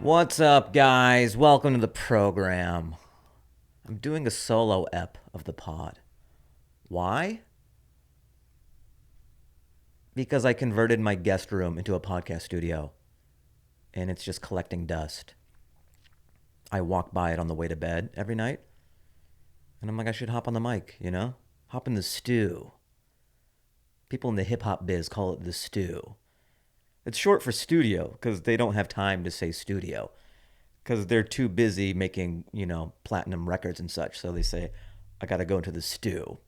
What's up, guys? Welcome to the program. I'm doing a solo ep of the pod. Why? Because I converted my guest room into a podcast studio, and it's just collecting dust. I walk by it on the way to bed every night, and I'm like, I should hop on the mic, Hop in the stew. People in the hip-hop biz call it the stew. It's short for studio because they don't have time to say studio because they're too busy making, platinum records and such. So they say, I got to go into the stew.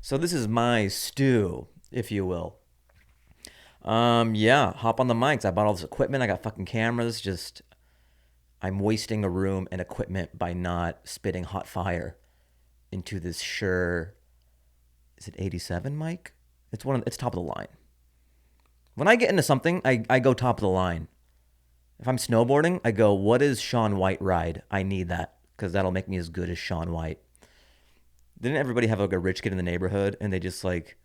So this is my stew, if you will. Hop on the mics. I bought all this equipment. I got fucking cameras. I'm wasting a room and equipment by not spitting hot fire into this Shure, is it 87 mic? It's top of the line. When I get into something, I go top of the line. If I'm snowboarding, I go, what is Shaun White ride? I need that because that'll make me as good as Shaun White. Didn't everybody have like a rich kid in the neighborhood and they just like,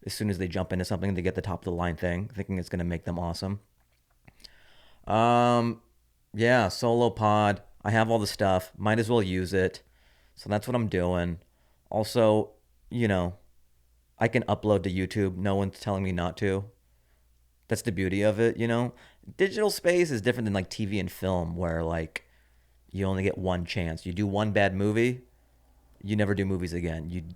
as soon as they jump into something, they get the top of the line thing, thinking it's going to make them awesome? Solo pod. I have all the stuff. Might as well use it. So that's what I'm doing. Also, I can upload to YouTube. No one's telling me not to. That's the beauty of it, Digital space is different than like TV and film where like you only get one chance. You do one bad movie, you never do movies again.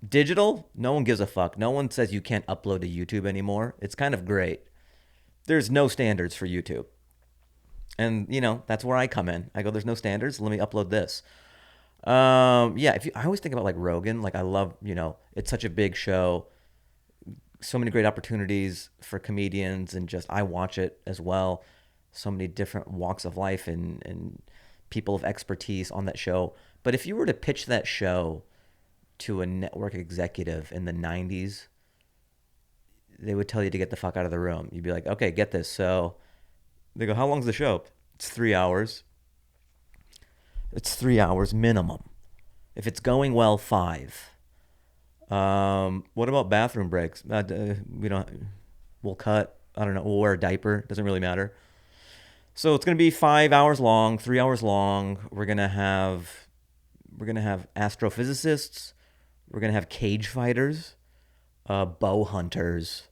Digital, no one gives a fuck. No one says you can't upload to YouTube anymore. It's kind of great. There's no standards for YouTube. And, that's where I come in. I go, there's no standards. Let me upload this. I always think about like Rogan. Like I love, it's such a big show. So many great opportunities for comedians and I watch it as well. So many different walks of life and people of expertise on that show. But if you were to pitch that show to a network executive in the 90s, they would tell you to get the fuck out of the room. You'd be like, okay, get this. So they go, how long's the show? It's 3 hours. It's 3 hours minimum. If it's going well, 5. What about bathroom breaks? We'll cut. I don't know. We'll wear a diaper. Doesn't really matter. So it's going to be 5 hours long, 3 hours long. We're going to have astrophysicists. We're going to have cage fighters, bow hunters,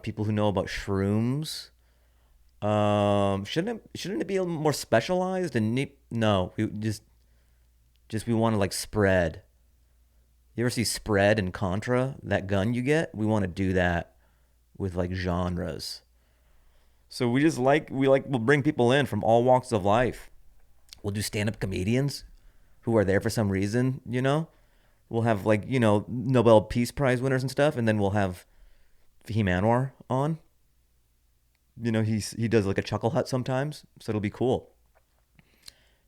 people who know about shrooms. Shouldn't it be a little more specialized and neat? No, we we want to like spread. You ever see Spread and Contra, that gun you get? We want to do that with like genres. So we'll bring people in from all walks of life. We'll do stand-up comedians who are there for some reason, We'll have like, Nobel Peace Prize winners and stuff, and then we'll have Fahim Anwar on. He does like a chuckle hut sometimes, so it'll be cool.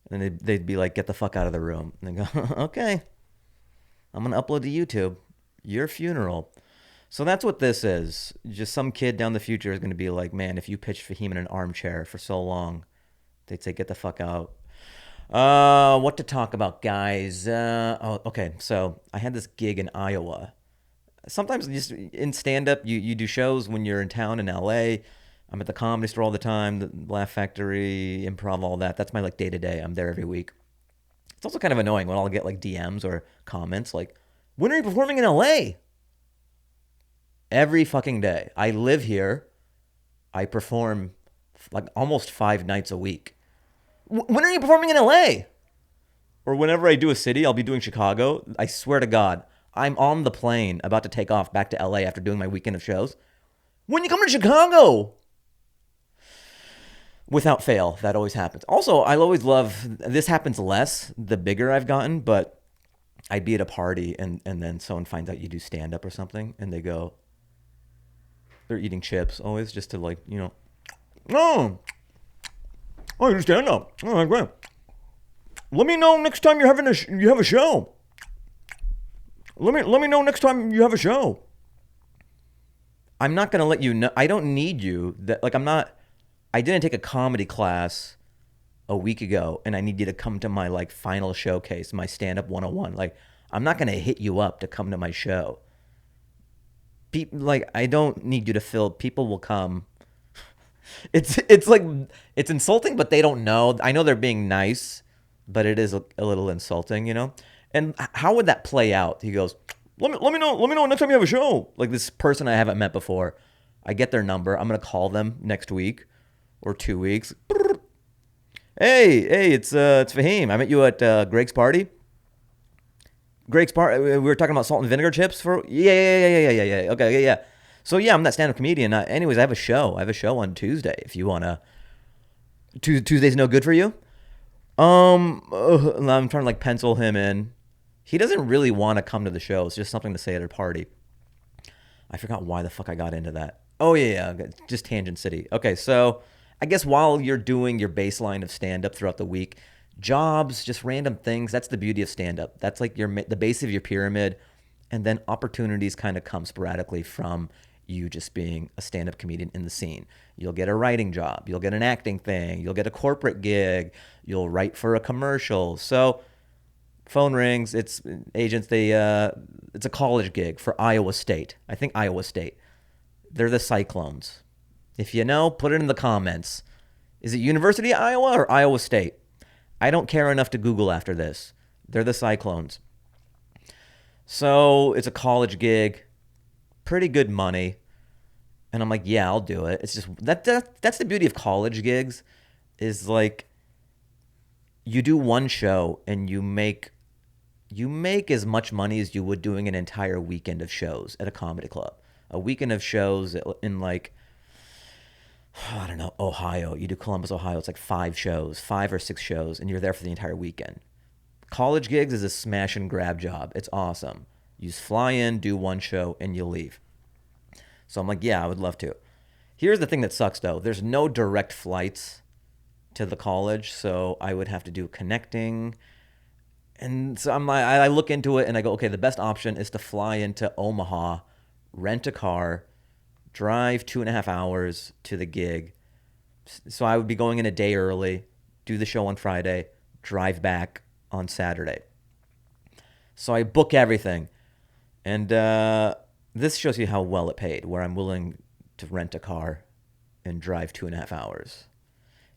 And they'd be like, get the fuck out of the room. And they go, okay. I'm going to upload to YouTube. Your funeral. So that's what this is. Just some kid down the future is going to be like, man, if you pitched Fahim in an armchair for so long, they'd say, get the fuck out. What to talk about, guys? Okay. So I had this gig in Iowa. Sometimes just in stand-up, you do shows when you're in town in LA. I'm at the Comedy Store all the time, the Laugh Factory, Improv, all that. That's my like day-to-day. I'm there every week. It's also kind of annoying when I'll get like DMs or comments like, when are you performing in LA? Every fucking day. I live here. I perform like almost 5 nights a week. When are you performing in LA? Or whenever I do a city, I'll be doing Chicago. I swear to God, I'm on the plane about to take off back to LA after doing my weekend of shows. When you come to Chicago? Without fail, that always happens. Also, I always love, this happens less the bigger I've gotten, but I'd be at a party and then someone finds out you do stand-up or something, and they go, they're eating chips always just to like, oh, you do stand-up. Oh, great. Let me know next time you have a show. Let me know next time you have a show. I'm not going to let you know. I don't need you. I didn't take a comedy class a week ago and I need you to come to my like final showcase, my stand-up 101. Like, I'm not going to hit you up to come to my show. I don't need you to fill. People will come. It's like it's insulting, but they don't know. I know they're being nice, but it is a little insulting, you know. And how would that play out? He goes, let me know next time you have a show. Like this person I haven't met before, I get their number. I'm gonna call them next week or 2 weeks. Hey, it's Fahim. I met you at Greg's party. Greg's party. We were talking about salt and vinegar chips for yeah. Okay, yeah. So yeah, I'm that stand-up comedian. Anyways, I have a show. I have a show on Tuesday. If you wanna, Tuesday's no good for you. I'm trying to like pencil him in. He doesn't really want to come to the show. It's just something to say at a party. I forgot why the fuck I got into that. Oh yeah, just Tangent City. Okay, so I guess while you're doing your baseline of stand-up throughout the week, jobs, just random things. That's the beauty of stand-up. That's like the base of your pyramid, and then opportunities kind of come sporadically from you just being a stand-up comedian in the scene. You'll get a writing job. You'll get an acting thing. You'll get a corporate gig. You'll write for a commercial. So phone rings. It's agents. It's a college gig for Iowa State. I think Iowa State. They're the Cyclones. If you know, put it in the comments. Is it University of Iowa or Iowa State? I don't care enough to Google after this. They're the Cyclones. So it's a college gig. Pretty good money. And I'm like, yeah, I'll do it. It's just that's the beauty of college gigs is like you do one show and you make as much money as you would doing an entire weekend of shows at a comedy club. A weekend of shows in like, I don't know, Ohio. You do Columbus, Ohio. It's like 5 or 6 shows, and you're there for the entire weekend. College gigs is a smash and grab job. It's awesome. You just fly in, do one show, and you leave. So I'm like, yeah, I would love to. Here's the thing that sucks, though. There's no direct flights to the college, so I would have to do connecting. And so I look into it, and I go, okay, the best option is to fly into Omaha, rent a car, drive 2.5 hours to the gig. So I would be going in a day early, do the show on Friday, drive back on Saturday. So I book everything. And this shows you how well it paid, where I'm willing to rent a car and drive 2.5 hours.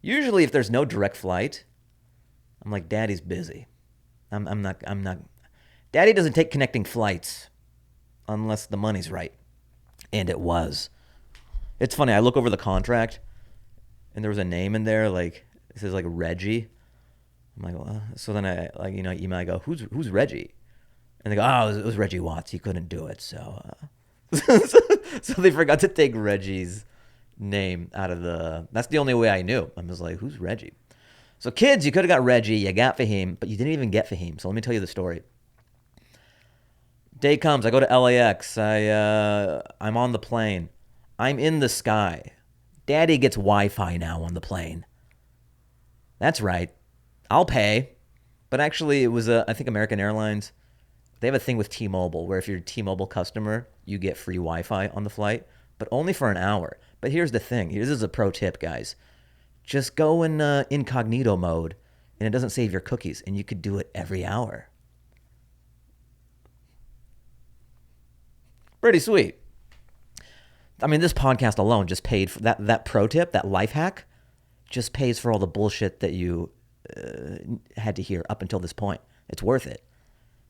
Usually if there's no direct flight, I'm like, Daddy's busy. I'm not. Daddy doesn't take connecting flights unless the money's right. And it was. It's funny, I look over the contract and there was a name in there, like it says like Reggie. I'm like, well, so then I email, I go, who's Reggie? And they go, oh, it was Reggie Watts. He couldn't do it, so so they forgot to take Reggie's name out of the. That's the only way I knew. I was like, who's Reggie? So kids, you could have got Reggie, you got Fahim, but you didn't even get Fahim. So let me tell you the story. Day comes, I go to LAX. I'm on the plane. I'm in the sky. Daddy gets Wi-Fi now on the plane. That's right. I'll pay. But actually, it was, I think American Airlines, they have a thing with T-Mobile where if you're a T-Mobile customer, you get free Wi-Fi on the flight, but only for an hour. But here's the thing. This is a pro tip, guys. Just go in incognito mode, and it doesn't save your cookies, and you could do it every hour. Pretty sweet. I mean, this podcast alone just paid for that pro tip, that life hack, just pays for all the bullshit that you had to hear up until this point. It's worth it.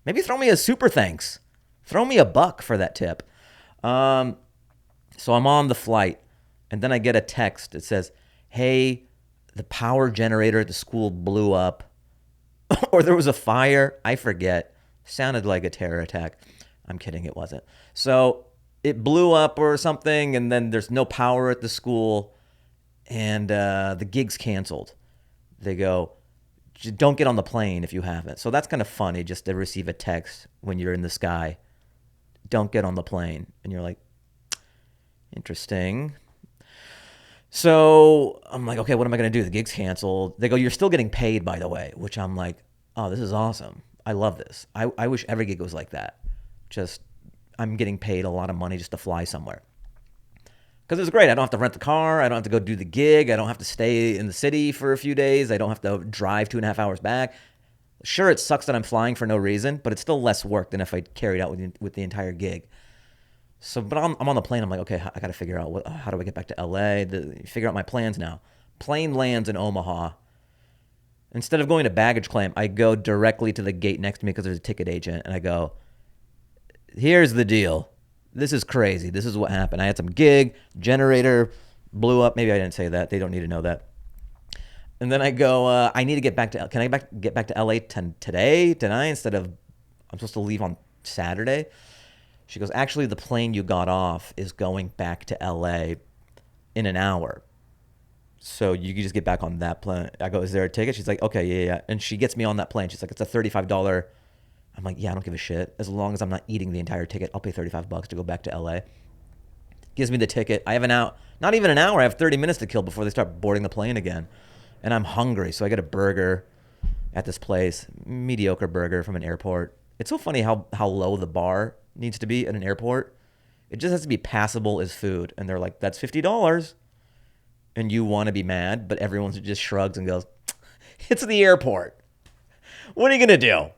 Maybe throw me a super thanks. Throw me $1 for that tip. So I'm on the flight, and then I get a text. It says, hey, the power generator at the school blew up, or there was a fire. I forget. Sounded like a terror attack. I'm kidding, it wasn't. So it blew up or something, and then there's no power at the school, and the gig's canceled. They go, don't get on the plane if you haven't. So that's kind of funny just to receive a text when you're in the sky. Don't get on the plane. And you're like, interesting. So I'm like, okay, what am I going to do? The gig's canceled. They go, you're still getting paid, by the way, which I'm like, oh, this is awesome. I love this. I wish every gig was like that. Just, I'm getting paid a lot of money just to fly somewhere. Because it's great. I don't have to rent the car. I don't have to go do the gig. I don't have to stay in the city for a few days. I don't have to drive 2.5 hours back. Sure, it sucks that I'm flying for no reason, but it's still less work than if I carried out with the entire gig. So, but I'm on the plane. I'm like, okay, I got to figure out how do I get back to LA? Figure out my plans now. Plane lands in Omaha. Instead of going to baggage claim, I go directly to the gate next to me because there's a ticket agent, and I go, here's the deal. This is crazy. This is what happened. I had some gig, generator blew up. Maybe I didn't say that. They don't need to know that. And then I go, I need to get back to, can I get back to LA tonight, instead of, I'm supposed to leave on Saturday? She goes, actually, the plane you got off is going back to LA in an hour. So you can just get back on that plane. I go, is there a ticket? She's like, okay, yeah. And she gets me on that plane. She's like, it's a $35. I'm like, yeah, I don't give a shit. As long as I'm not eating the entire ticket, I'll pay $35 to go back to LA. Gives me the ticket. I have not even an hour. I have 30 minutes to kill before they start boarding the plane again. And I'm hungry. So I get a burger at this place, mediocre burger from an airport. It's so funny how low the bar needs to be at an airport. It just has to be passable as food. And they're like, that's $50. And you want to be mad, but everyone just shrugs and goes, it's the airport. What are you going to do?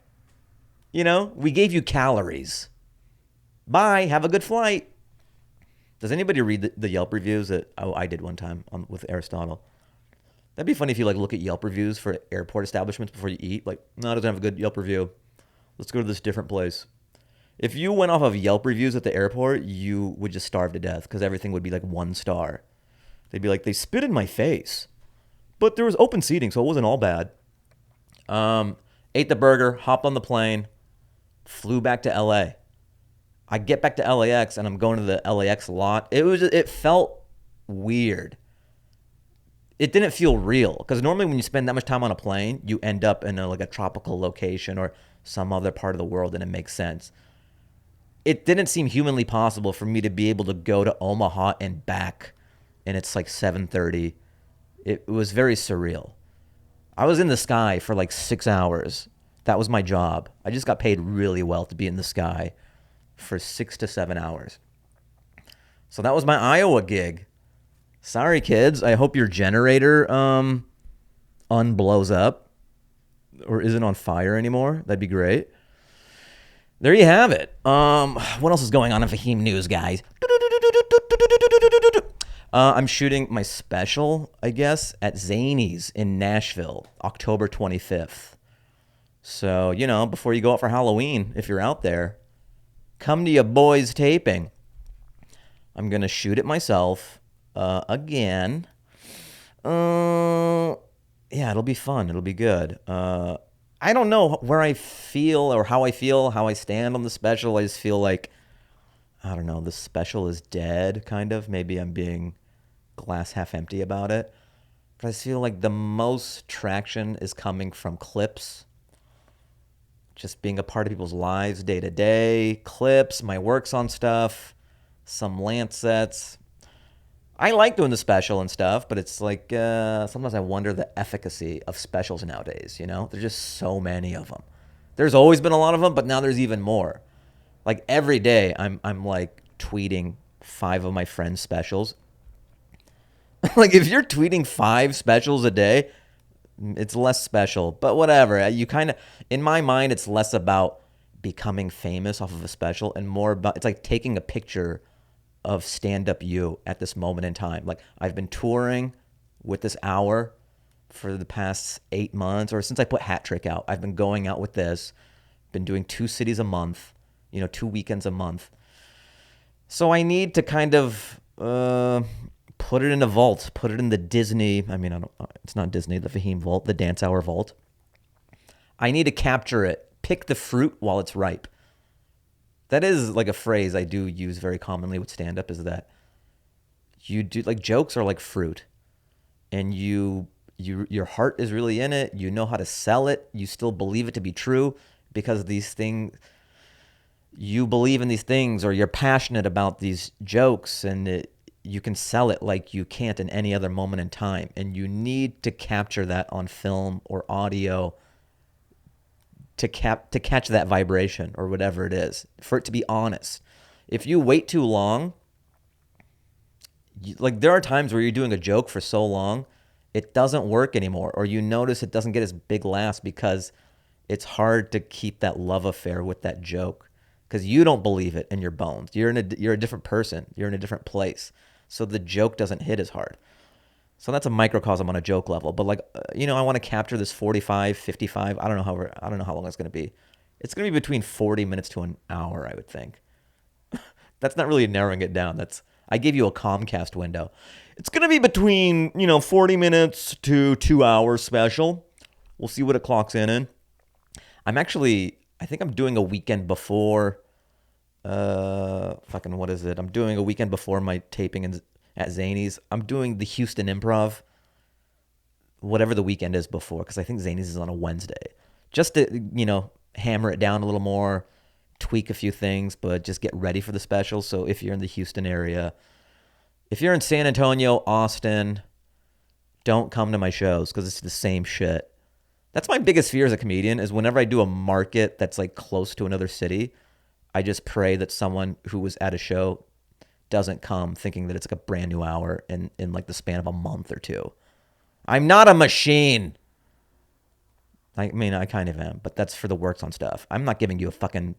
You know, we gave you calories. Bye. Have a good flight. Does anybody read the Yelp reviews that I did one time with Aristotle? That'd be funny if you look at Yelp reviews for airport establishments before you eat. Like, no, it doesn't have a good Yelp review. Let's go to this different place. If you went off of Yelp reviews at the airport, you would just starve to death because everything would be like 1 star. They'd be like, they spit in my face. But there was open seating, so it wasn't all bad. Ate the burger, hopped on the plane, flew back to LA. I get back to LAX, and I'm going to the LAX lot. It felt weird. It didn't feel real, because normally when you spend that much time on a plane, you end up in a tropical location or some other part of the world, and it makes sense. It didn't seem humanly possible for me to be able to go to Omaha and back, and it's like 7:30. It was very surreal. I was in the sky for 6 hours. That was my job. I just got paid really well to be in the sky for 6 to 7 hours. So that was my Iowa gig. Sorry, kids. I hope your generator unblows up or isn't on fire anymore. That'd be great. There you have it. What else is going on in Fahim News, guys? I'm shooting my special, I guess, at Zany's in Nashville, October 25th. So, before you go out for Halloween, if you're out there, come to your boys' taping. I'm going to shoot it myself again. Yeah, it'll be fun. It'll be good. I don't know where I feel or how I stand on the special. I just feel like, I don't know, the special is dead, kind of. Maybe I'm being glass half empty about it. But I just feel like the most traction is coming from clips. Just being a part of people's lives day to day. Clips, my works on stuff, some Lancets. I like doing the special and stuff, but it's like sometimes I wonder the efficacy of specials nowadays, There's just so many of them. There's always been a lot of them, but now there's even more. Like every day I'm tweeting 5 of my friends' specials. Like if you're tweeting 5 specials a day, it's less special, but whatever. You kind of, in my mind, it's less about becoming famous off of a special and more about, it's like taking a picture of stand-up you at this moment in time. Like I've been touring with this hour for the past 8 months, or since I put Hat Trick out. I've been going out with this, been doing 2 cities a month, 2 weekends a month. So I need to kind of put it in a vault, put it in the Disney, it's not Disney, the Fahim vault, the Dance Hour vault. I need to capture it, pick the fruit while it's ripe. That is like a phrase I do use very commonly with stand-up, is that you do, jokes are like fruit, and your heart is really in it. You know how to sell it. You still believe it to be true because these things, you believe in these things, or you're passionate about these jokes, and you can sell it like you can't in any other moment in time. And you need to capture that on film or audio to catch that vibration or whatever it is, for it to be honest. If you wait too long, there are times where you're doing a joke for so long, it doesn't work anymore, or you notice it doesn't get as big laughs because it's hard to keep that love affair with that joke because you don't believe it in your bones. You're a different person. You're in a different place. So the joke doesn't hit as hard. So that's a microcosm on a joke level. But I want to capture this 45, 55. I don't know how long it's going to be. It's going to be between 40 minutes to an hour, I would think. That's not really narrowing it down. I gave you a Comcast window. It's going to be between, 40 minutes to 2 hours special. We'll see what it clocks in. I think I'm doing a weekend before, what is it? I'm doing a weekend before my taping at Zany's. I'm doing the Houston Improv, whatever the weekend is before, because I think Zany's is on a Wednesday. Just to, hammer it down a little more, tweak a few things, but just get ready for the special. So if you're in the Houston area, if you're in San Antonio, Austin, don't come to my shows because it's the same shit. That's my biggest fear as a comedian, is whenever I do a market that's like close to another city, I just pray that someone who was at a show doesn't come thinking that it's like a brand new hour in like the span of a month or two. I'm not a machine. I mean, I kind of am, but that's for the works on stuff. I'm not giving you a fucking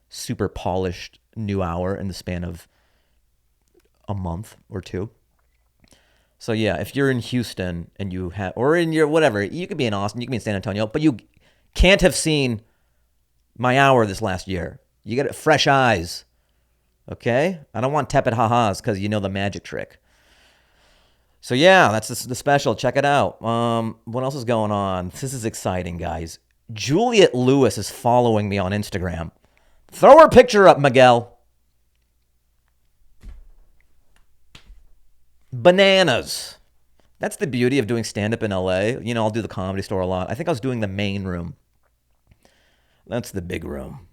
super polished new hour in the span of a month or two. So yeah, if you're in Houston and you have, or in your whatever, you could be in Austin, you could be in San Antonio, but you can't have seen my hour this last year. You get fresh eyes, okay? I don't want tepid ha-has because you know the magic trick. So yeah, that's the special. Check it out. What else is going on? This is exciting, guys. Juliette Lewis is following me on Instagram. Throw her picture up, Miguel. Bananas. That's the beauty of doing stand-up in LA. I'll do the Comedy Store a lot. I think I was doing the main room. That's the big room.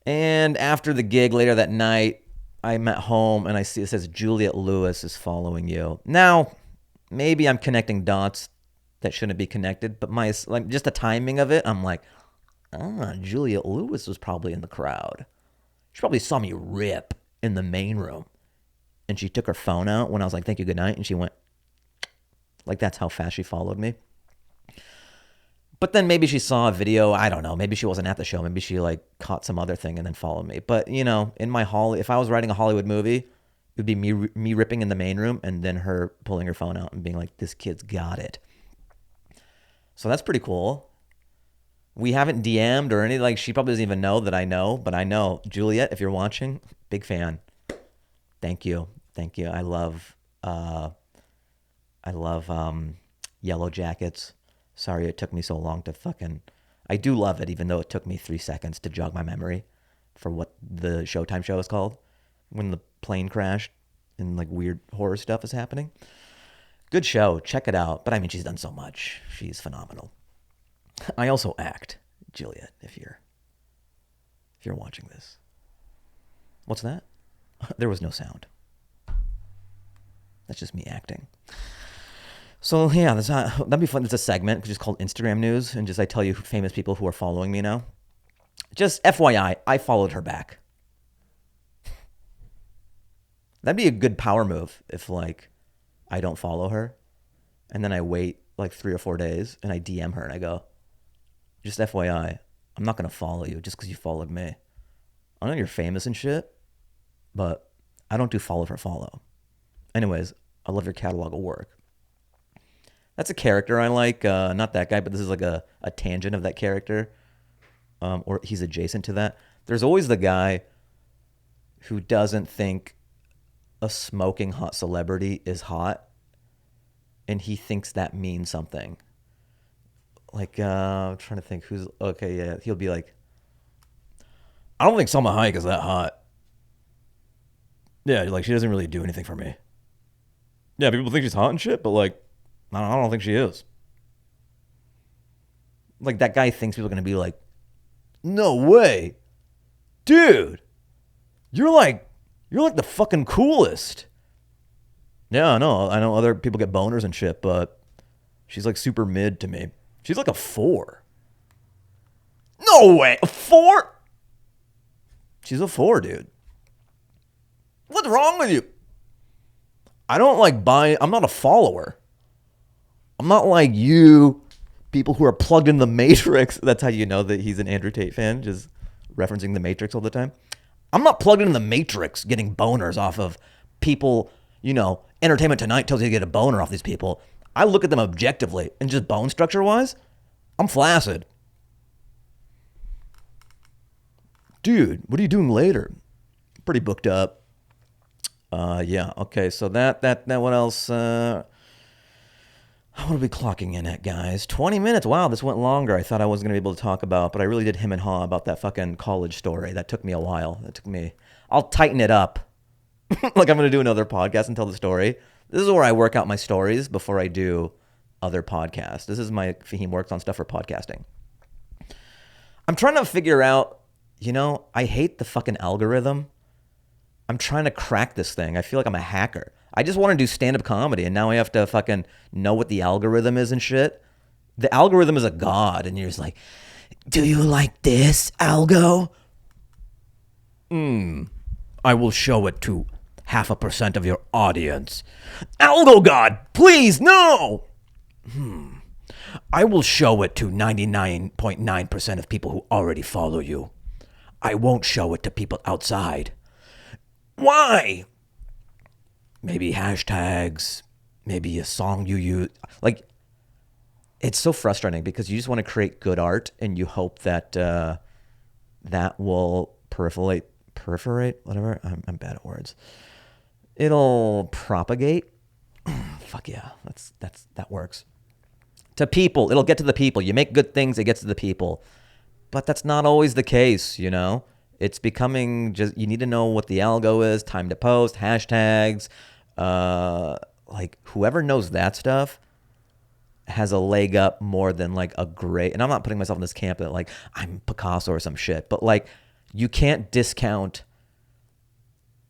And after the gig later that night, I'm at home and I see it says Juliette Lewis is following you. Now, maybe I'm connecting dots that shouldn't be connected, but just the timing of it, I'm like, Juliette Lewis was probably in the crowd. She probably saw me rip in the main room. And she took her phone out when I was like, thank you, good night. And she went, like, that's how fast she followed me. But then maybe she saw a video. I don't know. Maybe she wasn't at the show. Maybe she caught some other thing and then followed me. But, in my if I was writing a Hollywood movie, it would be me ripping in the main room and then her pulling her phone out and being like, this kid's got it. So that's pretty cool. We haven't DM'd or anything. She probably doesn't even know that I know, but I know. Juliette, if you're watching, big fan. Thank you. I love Yellow Jackets. Sorry it took me so long to I do love it, even though it took me 3 seconds to jog my memory for what the Showtime show is called. When the plane crashed and weird horror stuff is happening. Good show. Check it out. But I mean, she's done so much. She's phenomenal. I also act, Juliette, if you're watching this. What's that? There was no sound. That's just me acting. So yeah, that'd be fun. It's a segment just called Instagram News, and I tell you famous people who are following me now. Just FYI, I followed her back. That'd be a good power move if I don't follow her, and then I wait 3 or 4 days, and I DM her and I go, just FYI, I'm not gonna follow you just because you followed me. I know you're famous and shit, but I don't do follow for follow. Anyways, I love your catalog of work. That's a character I like. Not that guy, but this is a tangent of that character. Or he's adjacent to that. There's always the guy who doesn't think a smoking hot celebrity is hot, and he thinks that means something. I'm trying to think who's... Okay, yeah. He'll be like, I don't think Salma Hayek is that hot. Yeah, she doesn't really do anything for me. Yeah, people think she's hot and shit, but I don't think she is. That guy thinks people are going to be like, no way. Dude, you're the fucking coolest. Yeah, I know other people get boners and shit, but she's super mid to me. She's a 4. No way. A 4? She's a 4, dude. What's wrong with you? I don't I'm not a follower. I'm not like you people who are plugged in the Matrix. That's how you know that he's an Andrew Tate fan, just referencing the Matrix all the time. I'm not plugged in the Matrix getting boners off of people, Entertainment Tonight tells you to get a boner off these people. I look at them objectively, and just bone structure-wise, I'm flaccid. Dude, what are you doing later? Pretty booked up. Yeah, okay, so that, what else? What are we clocking in at, guys? 20 minutes. Wow, this went longer. I thought I wasn't going to be able to talk about, but I really did him and haw about that fucking college story. That took me a while. I'll tighten it up. Like I'm going to do another podcast and tell the story. This is where I work out my stories before I do other podcasts. This is my Fahim Works on Stuff for podcasting. I'm trying to figure out, I hate the fucking algorithm. I'm trying to crack this thing. I feel like I'm a hacker. I just want to do stand-up comedy, and now I have to fucking know what the algorithm is and shit. The algorithm is a god, and you're just like, do you like this, algo? I will show it to 0.5% of your audience. Algo god, please, no! I will show it to 99.9% of people who already follow you. I won't show it to people outside. Why? Maybe hashtags, maybe a song you use. Like, it's so frustrating because you just want to create good art and you hope that that will perforate, whatever. I'm bad at words. It'll propagate. Fuck yeah, that works. To people, it'll get to the people. You make good things, it gets to the people. But that's not always the case, It's becoming just, you need to know what the algo is, time to post, hashtags. Like whoever knows that stuff has a leg up more than like a great, and I'm not putting myself in this camp that like I'm Picasso or some shit, but like you can't discount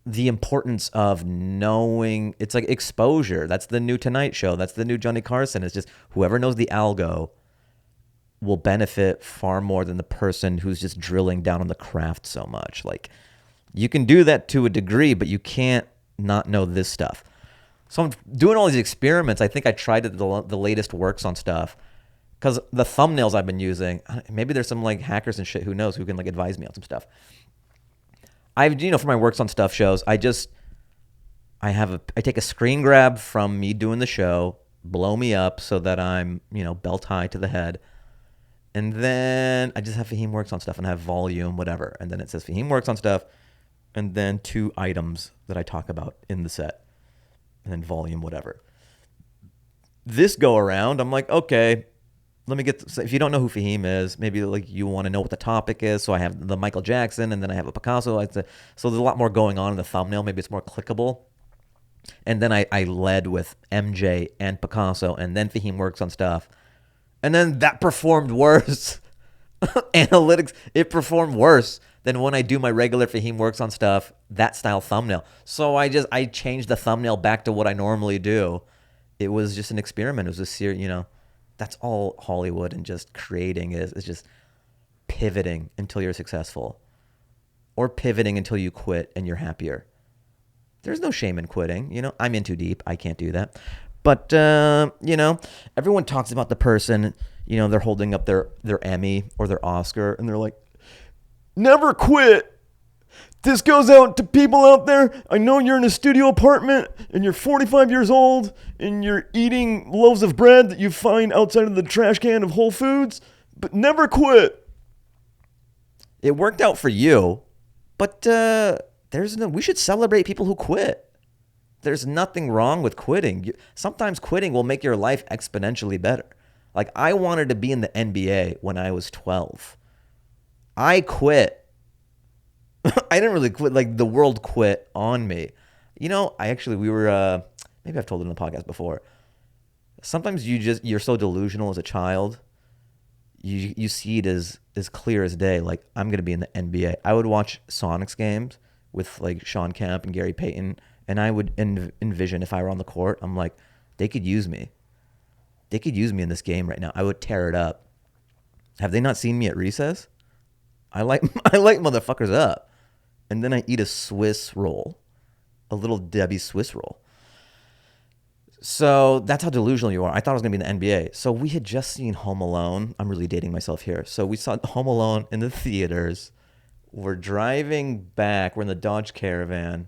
the importance of knowing. It's like exposure. That's the new Tonight Show. That's the new Johnny Carson. It's just whoever knows the algo will benefit far more than the person who's just drilling down on the craft so much. Like you can do that to a degree, but you can't not know this stuff. So I'm doing all these experiments. I think I tried the latest works on stuff because the thumbnails I've been using, maybe there's some like hackers and shit, who knows, who can like advise me on some stuff. For my works on stuff shows, I take a screen grab from me doing the show, blow me up so that I'm, belt high to the head. And then I just have Fahim Works on Stuff and I have volume, whatever. And then it says Fahim Works on Stuff and then 2 items that I talk about in the set. And then volume, whatever. This go around, I'm like, okay, let me get, if you don't know who Fahim is, maybe like you want to know what the topic is. So I have the Michael Jackson and then I have a Picasso. So there's a lot more going on in the thumbnail. Maybe it's more clickable. And then I led with MJ and Picasso and then Fahim Works on Stuff. And then that performed worse. Analytics, it performed worse than when I do my regular Fahim Works on Stuff, that style thumbnail. So I changed the thumbnail back to what I normally do. It was just an experiment. It was a series, that's all Hollywood and just creating is just pivoting until you're successful or pivoting until you quit and you're happier. There's no shame in quitting. I'm in too deep. I can't do that. But, everyone talks about the person, they're holding up their Emmy or their Oscar and they're like, never quit. This goes out to people out there. I know you're in a studio apartment and you're 45 years old and you're eating loaves of bread that you find outside of the trash can of Whole Foods, but never quit. It worked out for you, but we should celebrate people who quit. There's nothing wrong with quitting. Sometimes quitting will make your life exponentially better. Like I wanted to be in the NBA when I was 12. I quit. I didn't really quit. Like the world quit on me. We were, maybe I've told it in the podcast before. Sometimes you're so delusional as a child. You see it as clear as day. Like I'm going to be in the NBA. I would watch Sonics games with like Sean Kemp and Gary Payton. And I would envision if I were on the court, I'm like, they could use me. They could use me in this game right now. I would tear it up. Have they not seen me at recess? I light motherfuckers up. And then I eat a Swiss roll. A little Debbie Swiss roll. So that's how delusional you are. I thought I was going to be in the NBA. So we had just seen Home Alone. I'm really dating myself here. So we saw Home Alone in the theaters. We're driving back. We're in the Dodge Caravan.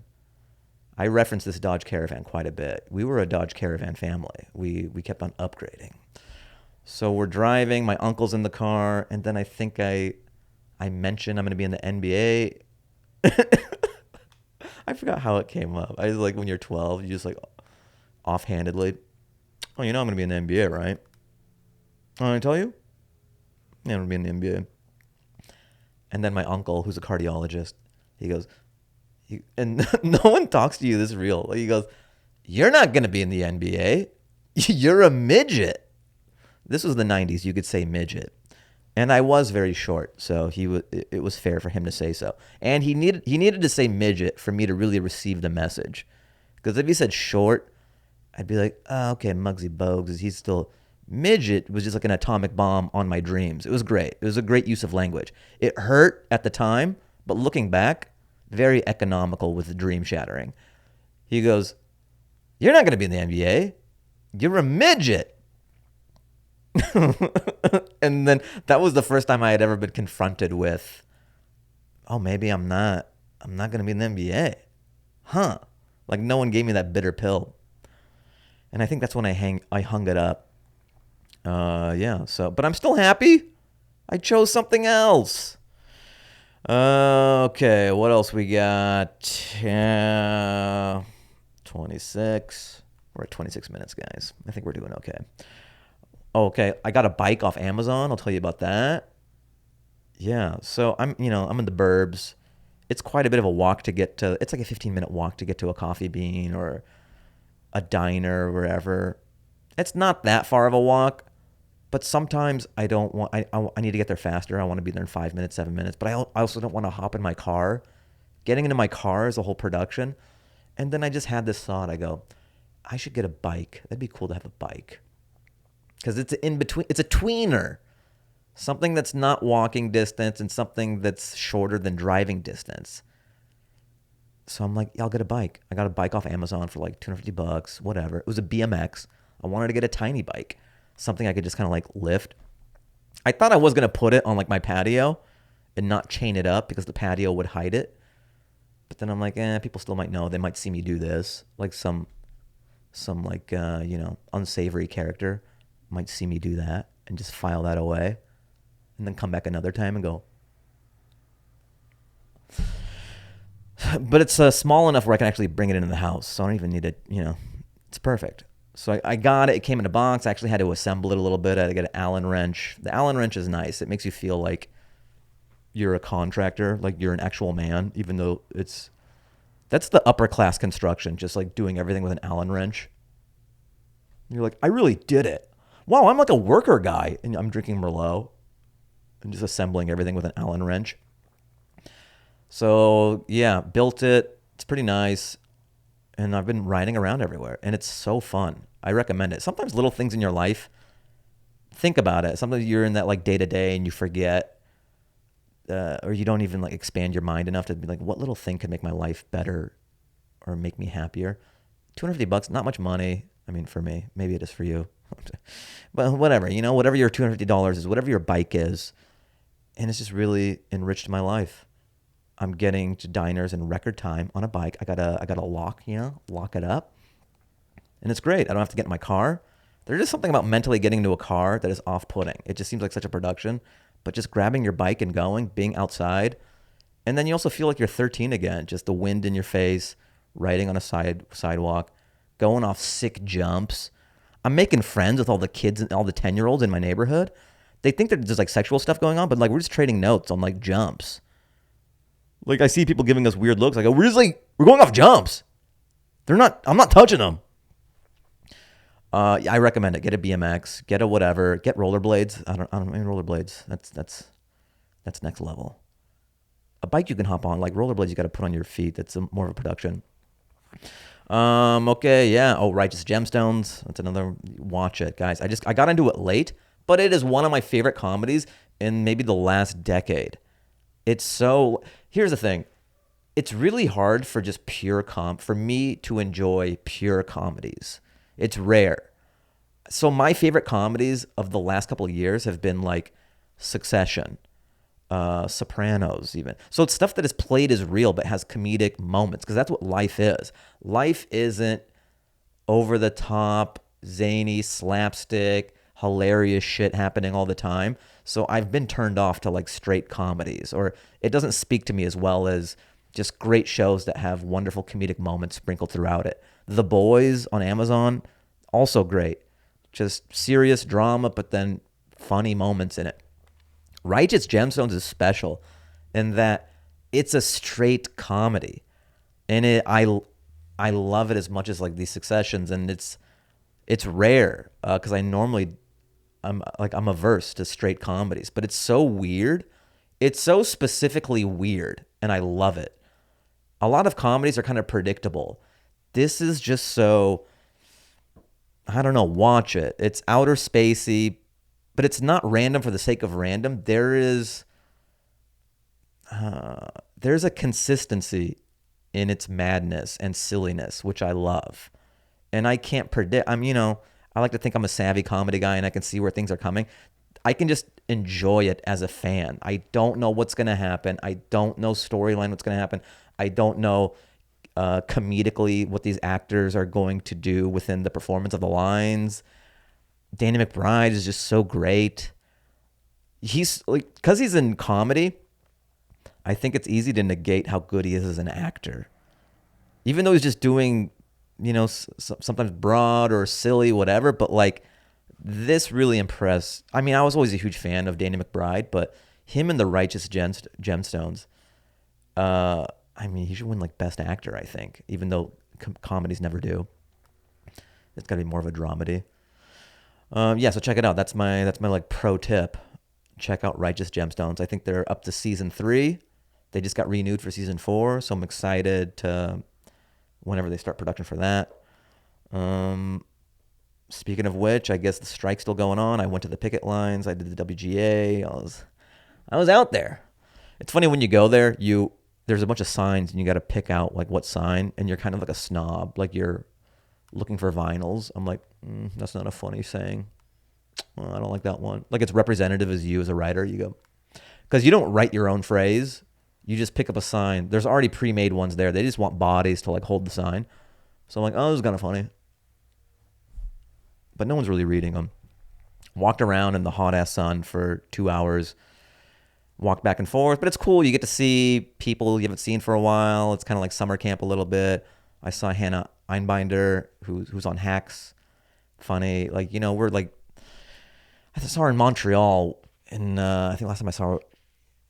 I reference this Dodge Caravan quite a bit. We were a Dodge Caravan family. We kept on upgrading. So we're driving. My uncle's in the car. And then I think I mentioned I'm going to be in the NBA. I forgot how it came up. I was like, when you're 12, you just like offhandedly, oh, I'm going to be in the NBA, right? Oh, I tell you? Yeah, I'm going to be in the NBA. And then my uncle, who's a cardiologist, he goes, and no one talks to you this real. He goes, you're not going to be in the NBA. You're a midget. This was the 90s. You could say midget. And I was very short, so it was fair for him to say so. And he needed to say midget for me to really receive the message. Because if he said short, I'd be like, oh, okay, Muggsy Bogues, he's still... Midget was just like an atomic bomb on my dreams. It was great. It was a great use of language. It hurt at the time, but looking back, very economical with the dream shattering. He goes, you're not going to be in the NBA. You're a midget. And then that was the first time I had ever been confronted with, oh, maybe I'm not going to be in the NBA. Huh. Like no one gave me that bitter pill. And I think that's when I hung it up. Yeah, so, but I'm still happy. I chose something else. Okay, what else we got? 26. We're at 26 minutes, guys. I think we're doing okay. Okay, I got a bike off Amazon. I'll tell you about that. Yeah, so I'm in the burbs. It's quite a bit of a walk to get to. It's like a 15-minute walk to get to a Coffee Bean or a diner or wherever. It's not that far of a walk, but sometimes I don't want. I need to get there faster. I want to be there in 5 minutes, 7 minutes. But I also don't want to hop in my car. Getting into my car is a whole production. And then I just had this thought. I go, I should get a bike. That'd be cool to have a bike. Because it's in between. It's a tweener. Something that's not walking distance and something that's shorter than driving distance. So I'm like, yeah, I'll get a bike. I got a bike off Amazon for like $250, whatever. It was a BMX. I wanted to get a tiny bike. Something I could just kind of like lift. I thought I was going to put it on like my patio and not chain it up because the patio would hide it. But then I'm like, people still might know. They might see me do this. Like some like, unsavory character might see me do that and just file that away and then come back another time and go. But it's small enough where I can actually bring it into the house. So I don't even need it, it's perfect. So I got it. It came in a box. I actually had to assemble it a little bit. I had to get an Allen wrench. The Allen wrench is nice. It makes you feel like you're a contractor, like you're an actual man, even though that's the upper class construction, just like doing everything with an Allen wrench. You're like, I really did it. Wow, I'm like a worker guy. And I'm drinking Merlot and just assembling everything with an Allen wrench. So yeah, built it. It's pretty nice. And I've been riding around everywhere. And it's so fun. I recommend it. Sometimes little things in your life, think about it. Sometimes you're in that like day to day and you forget, or you don't even like expand your mind enough to be like, what little thing could make my life better or make me happier? $250, not much money. I mean, for me, maybe it is for you. But whatever, whatever your $250 is, whatever your bike is. And it's just really enriched my life. I'm getting to diners in record time on a bike. I got a lock, lock it up. And it's great. I don't have to get in my car. There's just something about mentally getting into a car that is off-putting. It just seems like such a production. But just grabbing your bike and going, being outside. And then you also feel like you're 13 again. Just the wind in your face, riding on a sidewalk, going off sick jumps. I'm making friends with all the kids and all the 10-year-olds in my neighborhood. They think that there's like sexual stuff going on, but like we're just trading notes on like jumps. Like I see people giving us weird looks. I go, we're going off jumps. I'm not touching them. I recommend it. Get a BMX, get a whatever, get rollerblades. I don't mean rollerblades. That's next level. A bike you can hop on, like rollerblades you got to put on your feet. That's more of a production. Okay, yeah. Oh, Righteous Gemstones. That's another. Watch it, guys. I got into it late, but it is one of my favorite comedies in maybe the last decade. Here's the thing. It's really hard for just for me to enjoy pure comedies. It's rare. So my favorite comedies of the last couple of years have been like Succession, Sopranos even. So it's stuff that is played as real but has comedic moments, because that's what life is. Life isn't over the top, zany, slapstick, hilarious shit happening all the time. So I've been turned off to like straight comedies, or it doesn't speak to me as well as just great shows that have wonderful comedic moments sprinkled throughout it. The Boys on Amazon, also great. Just serious drama, but then funny moments in it. Righteous Gemstones is special in that it's a straight comedy, and I love it as much as like these Successions, and it's rare because I'm averse to straight comedies, but it's so weird. It's so specifically weird, and I love it. A lot of comedies are kind of predictable. This is just so, I don't know, watch it. It's outer spacey, but it's not random for the sake of random. There's a consistency in its madness and silliness, which I love. And I can't predict. I like to think I'm a savvy comedy guy and I can see where things are coming. I can just enjoy it as a fan. I don't know what's going to happen. I don't know storyline what's going to happen. I don't know comedically what these actors are going to do within the performance of the lines. Danny McBride is just so great. He's like, because he's in comedy, I think it's easy to negate how good he is as an actor. Even though he's just doing, sometimes broad or silly, whatever, but like this really impressed. I mean, I was always a huge fan of Danny McBride, but him in The Righteous Gemstones, he should win like Best Actor, I think, even though comedies never do. It's got to be more of a dramedy. So check it out. That's my like pro tip. Check out Righteous Gemstones. I think they're up to season 3. They just got renewed for season 4, so I'm excited to whenever they start production for that. Speaking of which, I guess the strike's still going on. I went to the picket lines. I did the WGA. I was out there. It's funny when you go there, there's a bunch of signs and you got to pick out like what sign, and you're kind of like a snob, like you're looking for vinyls. I'm like, that's not a funny saying. Well, I don't like that one. Like it's representative as you as a writer. You go, because you don't write your own phrase. You just pick up a sign. There's already pre-made ones there. They just want bodies to like hold the sign. So I'm like, oh, this is kind of funny. But no one's really reading them. Walked around in the hot ass sun for 2 hours. Walked back and forth, but it's cool. You get to see people you haven't seen for a while. It's kind of like summer camp a little bit. I saw Hannah Einbinder, who's on Hacks. Funny, like we're like, I saw her in Montreal, and I think last time I saw her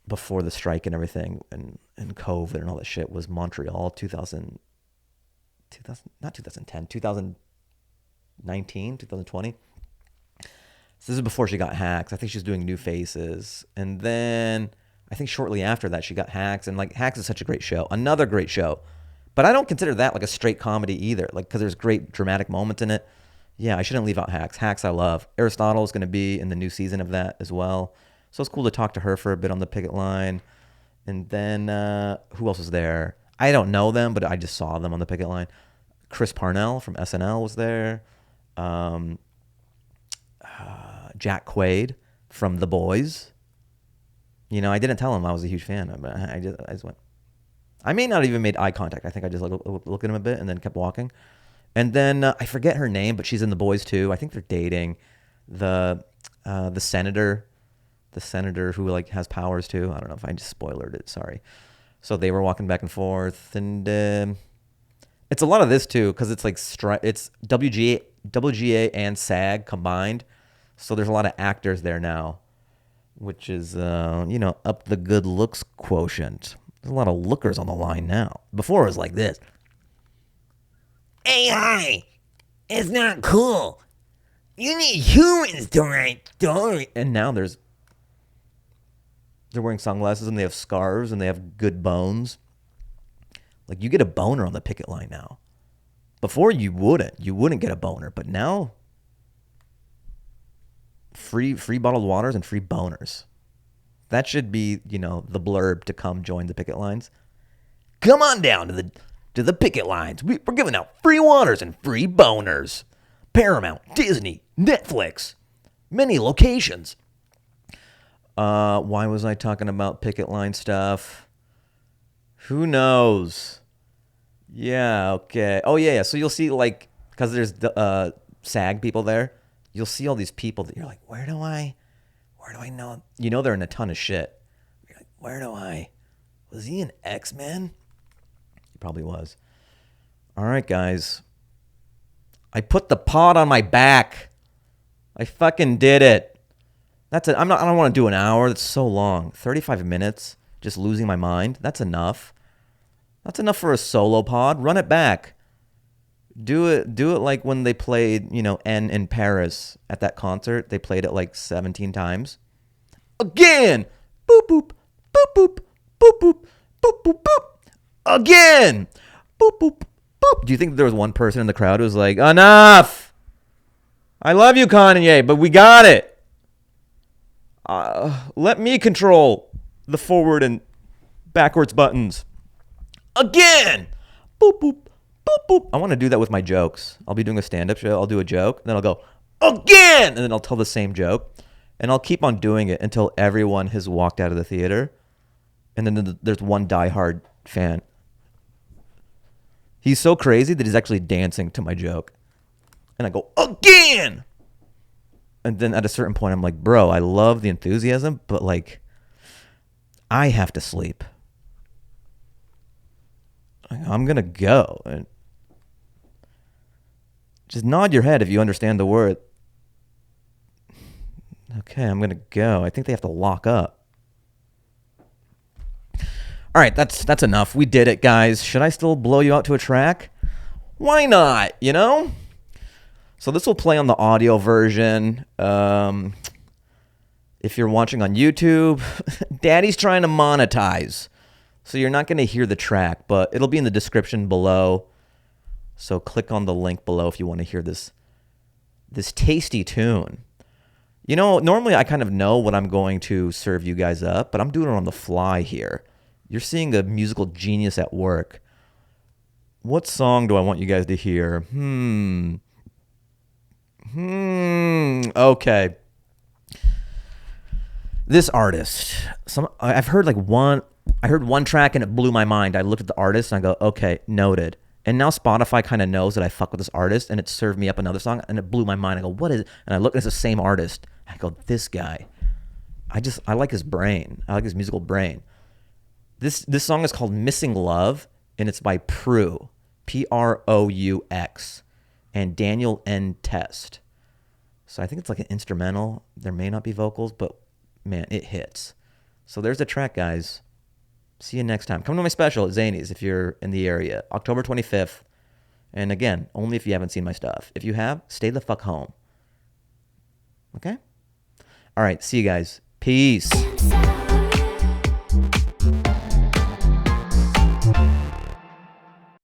before the strike and everything, and COVID and all that shit was Montreal 2010, 2019, 2020. So this is before she got Hacks. I think she was doing New Faces. And then I think shortly after that, she got Hacks. And like Hacks is such a great show. Another great show. But I don't consider that like a straight comedy either. Like, because there's great dramatic moments in it. Yeah, I shouldn't leave out Hacks. Hacks I love. Aristotle is going to be in the new season of that as well. So it's cool to talk to her for a bit on the picket line. And then who else was there? I don't know them, but I just saw them on the picket line. Chris Parnell from SNL was there. Jack Quaid from The Boys. I didn't tell him I was a huge fan, but I just went. I may not have even made eye contact. I think I just looked at him a bit and then kept walking. And then I forget her name, but she's in The Boys too. I think they're dating the senator who like has powers too. I don't know if I just spoilered it. Sorry. So they were walking back and forth, and it's a lot of this too because it's like it's WGA and SAG combined. So there's a lot of actors there now, which is, up the good looks quotient. There's a lot of lookers on the line now. Before it was like this. AI, it's not cool. You need humans to write stories. And now they're wearing sunglasses and they have scarves and they have good bones. Like you get a boner on the picket line now. Before you wouldn't get a boner, but now free bottled waters and free boners. That should be, the blurb to come join the picket lines. Come on down to the picket lines. We're giving out free waters and free boners. Paramount, Disney, Netflix, many locations. Why was I talking about picket line stuff? Who knows? Yeah, okay. Oh, yeah. So you'll see, like, because there's SAG people there, you'll see all these people that you're like, where do I know? You know they're in a ton of shit. You're like, was he an X-Men? He probably was. All right, guys. I put the pod on my back. I fucking did it. That's it. I don't want to do an hour. That's so long. 35 minutes just losing my mind. That's enough. That's enough for a solo pod. Run it back. Do it like when they played, N in Paris at that concert. They played it like 17 times. Again. Boop, boop, boop, boop, boop, boop, boop, boop, boop. Again. Boop, boop, boop. Do you think there was one person in the crowd who was like, enough? I love you, Kanye, but we got it. Let me control the forward and backwards buttons. Again. Boop, boop, boop, boop. I want to do that with my jokes. I'll be doing a stand-up show. I'll do a joke. Then I'll go, again. And then I'll tell the same joke. And I'll keep on doing it until everyone has walked out of the theater. And then there's one diehard fan. He's so crazy that he's actually dancing to my joke. And I go, again. And then at a certain point, I'm like, bro, I love the enthusiasm, but like, I have to sleep. I'm going to go. And just nod your head if you understand the word. Okay, I'm going to go. I think they have to lock up. All right, that's enough. We did it, guys. Should I still blow you out to a track? Why not, So this will play on the audio version. If you're watching on YouTube, Daddy's trying to monetize. So you're not going to hear the track, but it'll be in the description below. So click on the link below if you want to hear this tasty tune. Normally I kind of know what I'm going to serve you guys up, but I'm doing it on the fly here. You're seeing a musical genius at work. What song do I want you guys to hear? Okay. This artist. I've heard I heard one track and it blew my mind. I looked at the artist and I go, okay, noted. And now Spotify kind of knows that I fuck with this artist and it served me up another song and it blew my mind. I go, what is it? And I look and it's the same artist. I go, this guy. I like his brain. I like his musical brain. This song is called Missing Love and it's by Preux, P-R-O-U-X, and Daniel N. Test. So I think it's like an instrumental. There may not be vocals, but man, it hits. So there's the track, guys. See you next time. Come to my special at Zany's if you're in the area. October 25th. And again, only if you haven't seen my stuff. If you have, stay the fuck home. Okay? All right. See you guys. Peace.